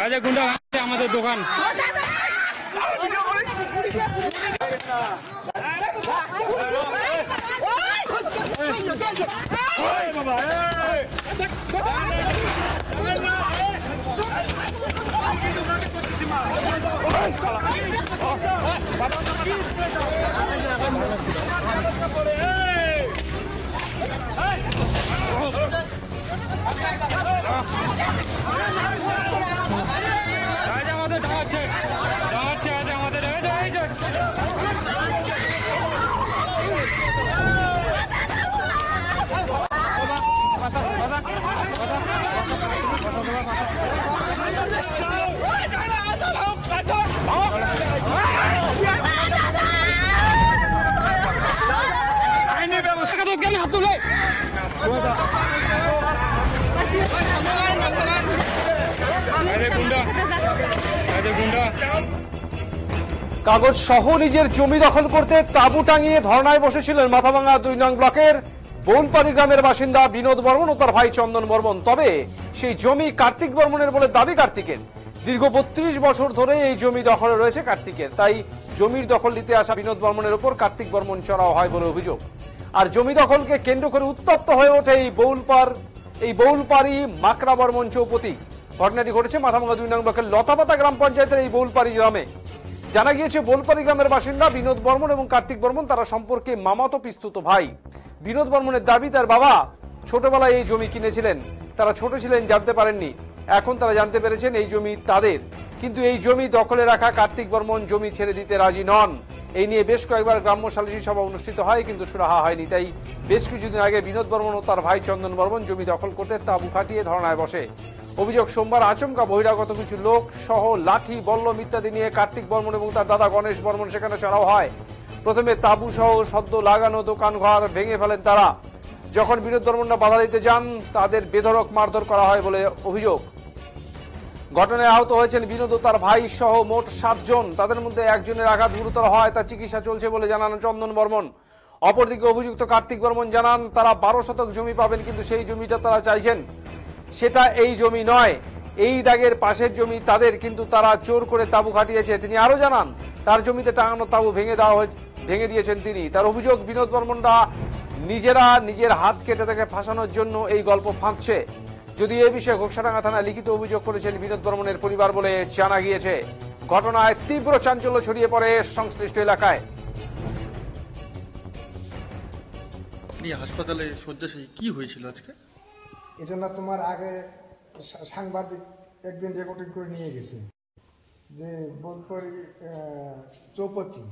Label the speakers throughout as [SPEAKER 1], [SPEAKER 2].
[SPEAKER 1] রাজা গুন্ডা আমাদের দোকান আমাদের দাঁড়াচ্ছে আমাদের আইনি ব্যবস্থা তো কেন হাত তুলে
[SPEAKER 2] কাগজ সহ নিজের জমি দখল করতে তাঁবু টাঙিয়ে ধর্নায় বসেছিলেন মাথাভাঙ্গা ২ নং ব্লকের বৌলপাড়ি গ্রামের বাসিন্দা বিনোদ বর্মন ও তার ভাই চন্দন বর্মন। তবে সেই জমি কার্তিক বর্মনের বলে দাবি কার্তিকের। দীর্ঘ ৩২ বছর ধরে এই জমি দখলে রয়েছে কার্তিকের, তাই জমির দখল নিতে আসা বিনোদ বর্মনের উপর কার্তিক বর্মন চড়াও হয় বলে অভিযোগ। আর জমি দখলকে কেন্দ্র করে উত্তপ্ত হয়ে ওঠে এই বৌলপাড়ি মাকড়া বর্মন চৌপতি। ঘটনাটি ঘটেছে মাথাভাঙ্গা ২ নং ব্লকের লতাপাতা গ্রাম পঞ্চায়েতের এই বৌলপাড়ি গ্রামে। জানা গিয়েছে বৌলপাড়ি গ্রামের বাসিন্দা বিনোদ বর্মন এবং কার্তিক বর্মন তারা সম্পর্কে মামাতো পিস্তুত ভাই। বিনোদ বর্মনের দাবি তার বাবা ছোটবেলায় এই জমি কিনেছিলেন, তারা ছোট ছিলেন জানতে পারেননি, এখন তারা জানতে পেরেছেন এই জমি তাদের। কিন্তু এই জমি দখলে রাখা কার্তিক বর্মন জমি ছেড়ে দিতে রাজি নন। এই নিয়ে বেশ কয়েকবার গ্রাম্য সালিশি সভা অনুষ্ঠিত হয় কিন্তু সুরাহা হয়নি। তাই বেশ কিছুদিন আগে বিনোদ বর্মন ও তার ভাই চন্দন বর্মন জমি দখল করতে তাঁবু খাটিয়ে ধর্নায় বসে। অভিযোগ সোমবার আচমকা বহিরাগত কিছু লোক সহ লাঠি বল্লম ইত্যাদি নিয়ে কার্তিক বর্মন এবং তার দাদা গণেশ বর্মন সেখানে চড়াও হয়। প্রথমে তাঁবু সহ সদ্য লাগানো দোকানঘর ভেঙে ফেলেন তারা। যখন বিনোদ বর্মনরা বাধা দিতে যান তাদের বেধড়ক মারধর করা হয় বলে অভিযোগ। ঘটনায় আহত হয়েছেন বিনোদ ও তার ভাই সহ মোট 7 জন। তাদের মধ্যে একজনের আঘাত গুরুতর হয়, তার চিকিৎসা চলছে বলে জানান চন্দন বর্মন। অপরদিকে অভিযুক্ত কার্তিক বর্মন জানান তারা 12 শতক জমি পাবেন, কিন্তু সেই জমিটা তারা চাইছেন সেটা এই জমি নয়, এই দাগের পাশের জমি তাদের, কিন্তু তারা জোর করে তাঁবু খাটিয়েছে। তিনি আরো জানান তার জমিতে টাঙানো তাঁবু ভেঙে দিয়েছেন তিনি। তার অভিযোগ বিনোদ বর্মনরা নিজেরা নিজের হাত কেটে তাকে ফাঁসানোর জন্য এই গল্প ফাঁকছে। যদি এ বিষয়ে ঘোকসাডাঙ্গা থানায় লিখিত অভিযোগ করেছেন বিনোদ বর্মনের পরিবার বলে জানা গিয়েছে। ঘটনায় তীব্র চাঞ্চল্য ছড়িয়ে পড়ে সংশ্লিষ্ট এলাকায়।
[SPEAKER 3] আপনি হাসপাতালে শয্যাশায়ী, কি হয়েছিল আজকে?
[SPEAKER 4] এটা না তোমার আগে সাংবাদিক একদিন রেকর্ডিং করে নিয়ে গেছে যে বলপরি চৌপতি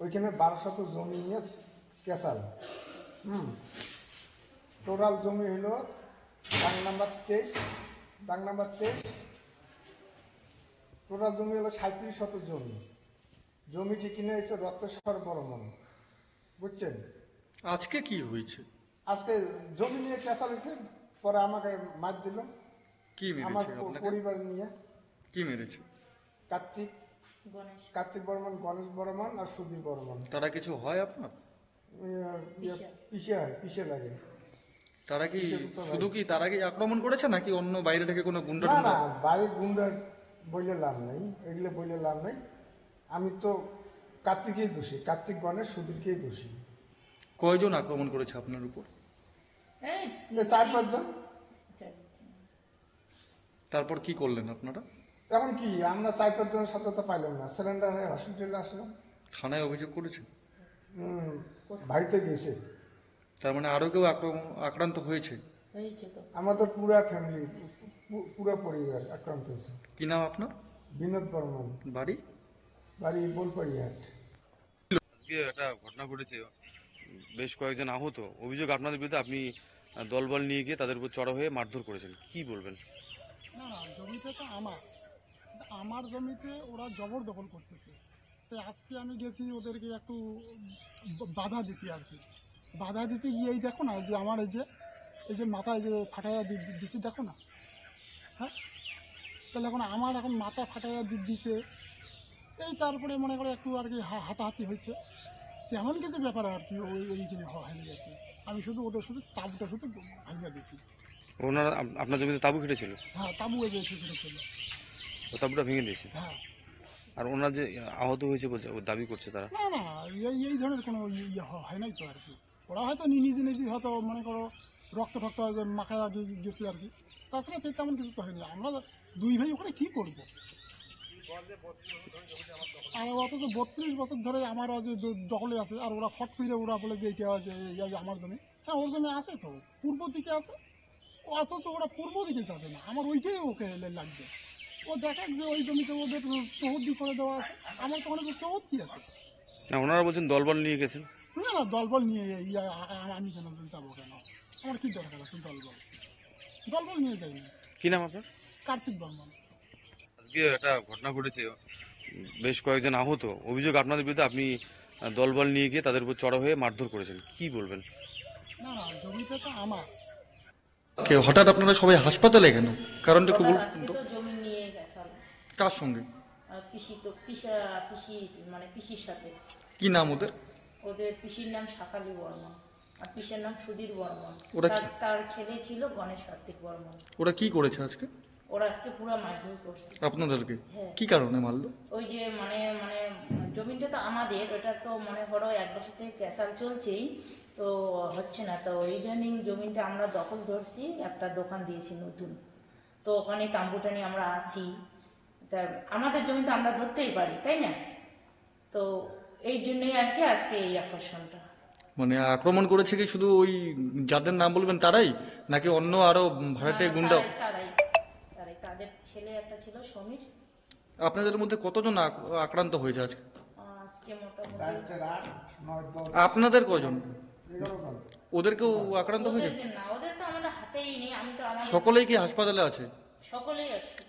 [SPEAKER 4] ওইখানে 12 শত জমি নিয়ে কেসাল টোটাল জমি হলো দাগ নাম্বার 23 টোটাল জমি হলো 37 শত জমি। জমিটি কিনে হয়েছে রক্তেশ্বর বর্মন, বুঝছেন?
[SPEAKER 3] আজকে কি হয়েছে?
[SPEAKER 4] আজকে জমি নিয়ে কেসাল হয়েছে, পরে আমাকে মার দিল।
[SPEAKER 3] কি
[SPEAKER 4] আমার
[SPEAKER 3] মেরেছে আপনাকে?
[SPEAKER 4] পরিবার নিয়ে।
[SPEAKER 3] কি মেরেছে?
[SPEAKER 4] কার্তিক বর্মন, গণেশ বর্মন আর সুধীর বর্মন।
[SPEAKER 3] তারা কিছু হয় আপনার?
[SPEAKER 4] পিছে লাগে।
[SPEAKER 3] তারা কি শুধু কি তারা কি আক্রমণ করেছে নাকি অন্য বাইরে থেকে কোনো গুন্ডা?
[SPEAKER 4] না, বাইরের গুন্ডা বইলে লাভ নেই, এগুলো বইলে লাভ নেই। আমি তো কার্তিকেই দোষী, কার্তিক গণেশ সুধীরকেই দোষী।
[SPEAKER 3] কয়জন আক্রমণ করেছে আপনার উপর?
[SPEAKER 4] 4-5 জন।
[SPEAKER 3] তারপর কি করলেন আপনারা?
[SPEAKER 4] এখন কি আমরা 4-5 জনের সাথে তো পাইলাম না, সিলিন্ডার হয়ে হসপিটালে আসলাম।
[SPEAKER 3] থানায় অভিযোগ করেছে?
[SPEAKER 4] বাড়িতে গেছে।
[SPEAKER 3] তার মানে আরো কেউ আক্রান্ত হয়েছে?
[SPEAKER 4] আমাদের পুরা ফ্যামিলি, পুরো পরিবার আক্রান্ত হয়েছে।
[SPEAKER 3] কি নাম আপনার?
[SPEAKER 4] বিনোদ বর্মন।
[SPEAKER 3] বাড়ি
[SPEAKER 4] বলপাড়ি হাট।
[SPEAKER 5] একটা ঘটনা ঘটেছে, বেশ কয়েকজন আহত। অভিযোগ আপনাদের বিরুদ্ধে, আপনি দলবল নিয়ে গিয়ে তাদের উপর চড়া হয়ে মারধর করেছেন, কি বলবেন?
[SPEAKER 6] না, জমিটা তো আমার জমিতে ওরা জবরদখল করতেছে। তো আজকে আমি গেছি ওদেরকে একটু বাধা দিতে আর কি। বাধা দিতে গিয়ে এই দেখো না যে আমার এই যে মাথায় যে ফাটাইয়া দিছে, দেখো না? হ্যাঁ, তাহলে আমার এখন মাথা ফাটাইয়া দিছে। এই তারপরে মনে করে একটু আর কি হাতাহাতি হয়েছে, তেমন কিছু ব্যাপার আর কি ওইখানে হয়নি আর কি। আমি শুধু ওদের তাঁবুটা ভাঙিয়ে দিছি।
[SPEAKER 5] ওনারা আপনার জমিতে তাঁবু কেটেছিল?
[SPEAKER 6] হ্যাঁ, তাঁবু এই যে কেটেছিল।
[SPEAKER 5] ও তাঁবুটা ভেঙে দিয়েছে।
[SPEAKER 6] হ্যাঁ।
[SPEAKER 5] আর ওনার যে আহত হয়েছে বলছে, ও দাবি করছে তারা।
[SPEAKER 6] না না, এই ধরনের কোনো ইয়ে হয় নাই তো আর কি। ওরা হয়তো নিজে নিজে হয়তো মনে করো রক্ত ঠক্ত মাখায় গেছে আর কি, তাছাড়া তো তেমন কিছু তো হয়নি। আমরা দুই ভাই ওখানে কি করব? আর অথচ 32 বছর ধরে আমার যে দখলে আছে, আর ওরা ফট করে ওরা বলে যে এইটা যে এই আমার জমি। হ্যাঁ, ওর জমি আছে তো, পূর্ব দিকে আছে, অথচ ওরা পূর্ব দিকে যাবে না, আমার ওইটাই ওকে লাগবে। ও দেখাক যে ওই জমিতে ওদের চৌহদ্দি করে দেওয়া আছে, আমার তো অনেক চৌহদ্দি আছে।
[SPEAKER 5] না, ওনারা বলছেন দলবল নিয়ে গেছেন।
[SPEAKER 6] না না, দলবল নিয়ে আমি কেন যাবো কেন? আমার কি দরকার আছে দলবল? দলবল নিয়ে যাইনি।
[SPEAKER 5] কি নাম আপনার?
[SPEAKER 6] কার্তিক বর্মন।
[SPEAKER 5] আজকে একটা ঘটনা ঘটেছে, বেশ কয়েকজন আহত। অভিযোগ আপনাদের বিরুদ্ধে, আপনি দলবল নিয়ে গিয়ে তাদের উপর চড়া হয়ে মারধর করেছেন, কি বলবেন?
[SPEAKER 6] না না, জমিটা তো আমার।
[SPEAKER 3] হঠাৎ আপনারা সবাই হাসপাতালে কেন? কারণটা একটু বলুন
[SPEAKER 7] আজকে
[SPEAKER 3] তো।
[SPEAKER 7] তো জমি নিয়ে গেছাল
[SPEAKER 3] কার সঙ্গে?
[SPEAKER 7] পিসি, তো পিসি মানে পিসির সাথে।
[SPEAKER 3] কি নাম ওদের?
[SPEAKER 7] ওদের পিসির নাম শাকালি বর্মন আর পিসের নাম সুধীর বর্মন।
[SPEAKER 3] ওরা
[SPEAKER 7] তার ছেলে ছিল গণেশ কার্তিক বর্মন।
[SPEAKER 3] ওরা কি করেছে আজকে
[SPEAKER 7] ওরা আজকে পুরো মারধর করছে
[SPEAKER 3] আপনাদেরকে?
[SPEAKER 7] হ্যাঁ।
[SPEAKER 3] কি কারণে মারলো?
[SPEAKER 7] ওই যে মানে মানে জমিটা তো আমাদের, ওটা তো মনে করো 1 বছর থেকে ক্যাসাল চলছেই, তো হচ্ছে না। তো ইদানিং জমিটা আমরা দখল ধরছি, একটা দোকান দিয়েছি নতুন, তো ওখানে তাম্বুটা নিয়ে আমরা আছি। তা আমাদের জমি তো আমরা ধরতেই পারি, তাই না? তো এই জন্যই আর কি আজকে এই আকর্ষণটা।
[SPEAKER 3] মানে আক্রমণ করেছে কি শুধু ওই যাদের নাম বলবেন তারাই, নাকি অন্য আরো ভাড়াটে গুন্ডা?
[SPEAKER 7] তারাই তাদের ছেলে একটা ছিল সমীর।
[SPEAKER 3] আপনাদের মধ্যে কতজন আক্রান্ত হয়েছে আজকে?
[SPEAKER 7] আজকে মোটামুটি
[SPEAKER 4] 4, 8, 9, 10,
[SPEAKER 3] আপনাদের কজন?
[SPEAKER 4] 11 জন।
[SPEAKER 3] ওদেরকেও আক্রান্ত হয়েছে?
[SPEAKER 7] ওদেরকে না, ওদের তো আমাদের হাতেই নেই। আমি তো আমাদের
[SPEAKER 3] সকলেই কি হাসপাতালে আছে?
[SPEAKER 7] সকলেই আসছি।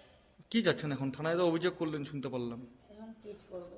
[SPEAKER 3] কি যাচ্ছেন এখন? থানায় তো অভিযোগ করলেন শুনতে পারলাম।
[SPEAKER 7] এখন কেস করবো।